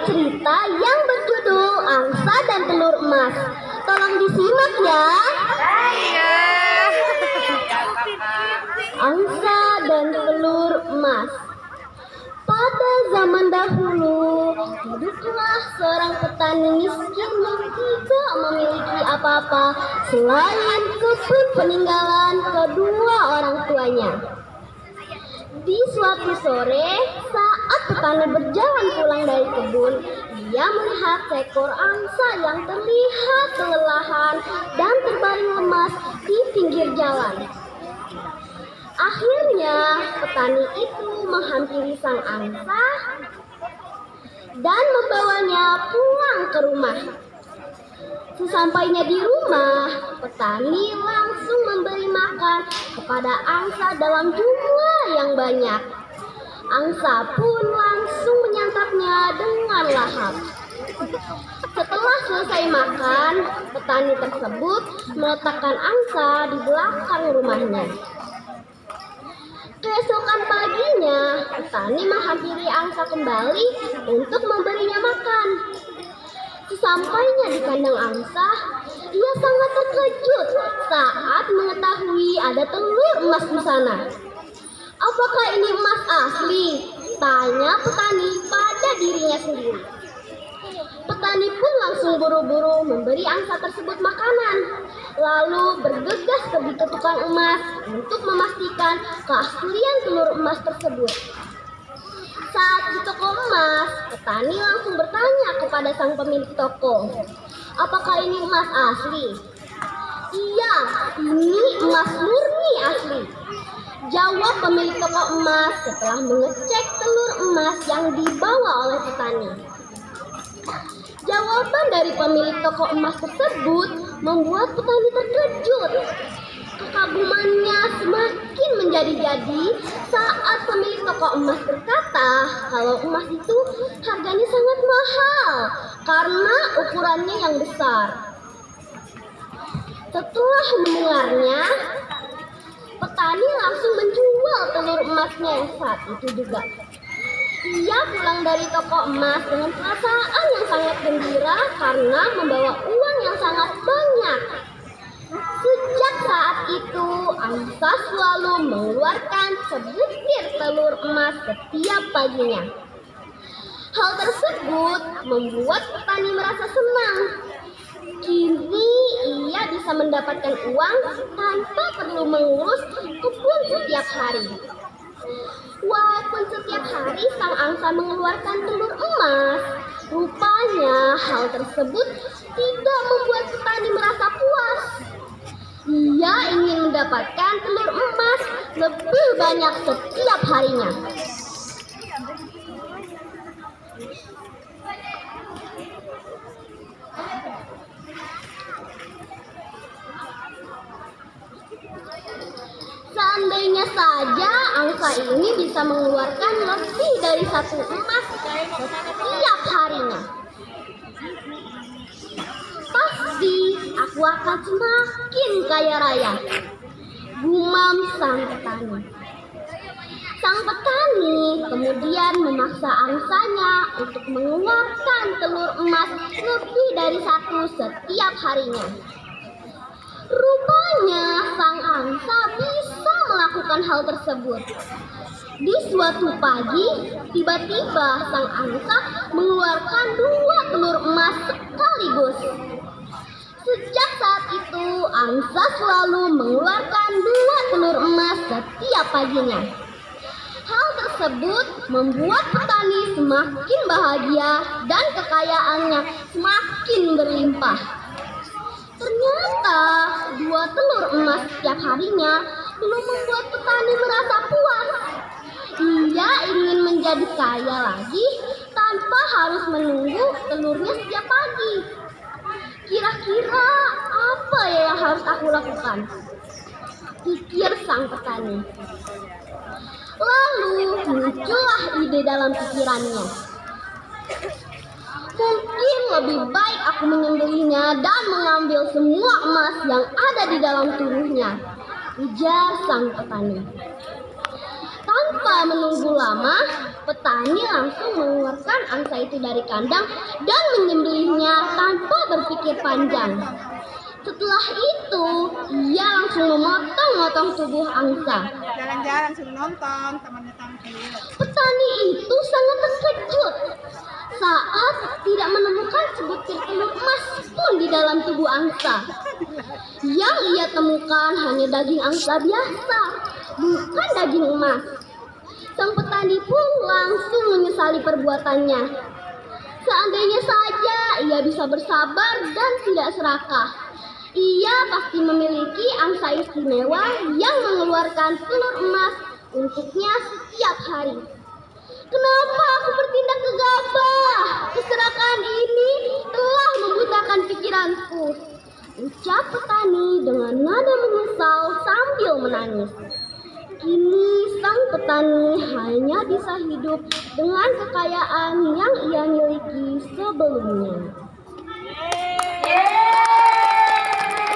cerita yang berjudul Angsa dan Telur Emas. Tolong disimak ya. Angsa dan telur emas. Pada zaman dahulu, hiduplah seorang petani miskin yang tidak memiliki apa-apa selain kebun peninggalan kedua orang tuanya. Di suatu sore, saat petani berjalan pulang dari kebun, dia melihat seekor angsa yang terlihat kelelahan dan terbaring lemas di pinggir jalan. Akhirnya, petani itu menghampiri sang angsa dan membawanya pulang ke rumah. Sesampainya di rumah, petani langsung memberi makan kepada angsa dalam jumlah yang banyak. Angsa pun langsung menyantapnya dengan lahap. Setelah selesai makan, petani tersebut meletakkan angsa di belakang rumahnya. Keesokan paginya, petani menghampiri angsa kembali untuk memberinya makan. Sesampainya di kandang angsa, ia sangat terkejut saat mengetahui ada telur emas di sana. "Apakah ini emas asli?" tanya petani pada dirinya sendiri. Petani pun langsung buru-buru memberi angsa tersebut makanan, lalu bergegas pergi ke tukang emas untuk memastikan keaslian telur emas tersebut. Saat di toko emas, petani langsung bertanya kepada sang pemilik toko, "Apakah ini emas asli?" "Iya, ini emas murni asli," jawab pemilik toko emas setelah mengecek telur emas yang dibawa oleh petani. Jawaban dari pemilik toko emas tersebut membuat petani terkejut. Kekagumannya semakin menjadi-jadi saat pemilik toko emas berkata kalau emas itu harganya sangat mahal karena ukurannya yang besar. Setelah mendengarnya, petani langsung menjual telur emasnya yang saat itu juga. Ia pulang dari toko emas dengan perasaan yang sangat gembira karena membawa uang yang sangat banyak. Sejak saat itu, angsa selalu mengeluarkan sebutir telur emas setiap paginya. Hal tersebut membuat petani merasa senang. Kini ia bisa mendapatkan uang tanpa perlu mengurus kebun setiap hari. Walaupun setiap hari sang angsa mengeluarkan telur emas, rupanya hal tersebut tidak membuat petani merasa puas. Ia ingin mendapatkan telur emas lebih banyak setiap harinya. Seandainya saja angsa ini bisa mengeluarkan lebih dari 1 emas setiap harinya, pasti aku akan semakin kaya raya, gumam sang petani. Sang petani kemudian memaksa angsanya untuk mengeluarkan telur emas lebih dari 1 setiap harinya. Rupanya sang angsa bisa melakukan hal tersebut. Di suatu pagi, tiba-tiba sang angsa mengeluarkan 2 telur emas sekaligus. Sejak saat itu, angsa selalu mengeluarkan 2 telur emas setiap paginya. Hal tersebut membuat petani semakin bahagia dan kekayaannya semakin berlimpah. Ternyata 2 telur emas setiap harinya belum membuat petani merasa puas. Ia ingin menjadi kaya lagi tanpa harus menunggu telurnya setiap pagi. Kira-kira apa ya yang harus aku lakukan? Pikir sang petani. Lalu muncullah ide dalam pikirannya. Mungkin lebih baik aku menyembelihnya dan mengambil semua emas yang ada di dalam tubuhnya, ujar sang petani. Tanpa menunggu lama, Petani langsung mengeluarkan angsa itu dari kandang dan menyembelihnya tanpa berpikir panjang. Setelah itu, ia langsung memotong-motong tubuh angsa. Jalan-jalan suruh nonton, temannya tampil. Petani itu sangat terkejut saat tidak menemukan sebutir telur emas pun di dalam tubuh angsa. Yang ia temukan hanya daging angsa biasa, bukan daging emas. Sang petani pun langsung menyesali perbuatannya. Seandainya saja ia bisa bersabar dan tidak serakah, ia pasti memiliki angsa istimewa yang mengeluarkan telur emas untuknya setiap hari. Kenapa aku bertindak gegabah? Keserakahan ini telah membutakan pikiranku, ucap petani dengan nada menyesal sambil menangis. Kini sang petani hanya bisa hidup dengan kekayaan yang ia miliki sebelumnya.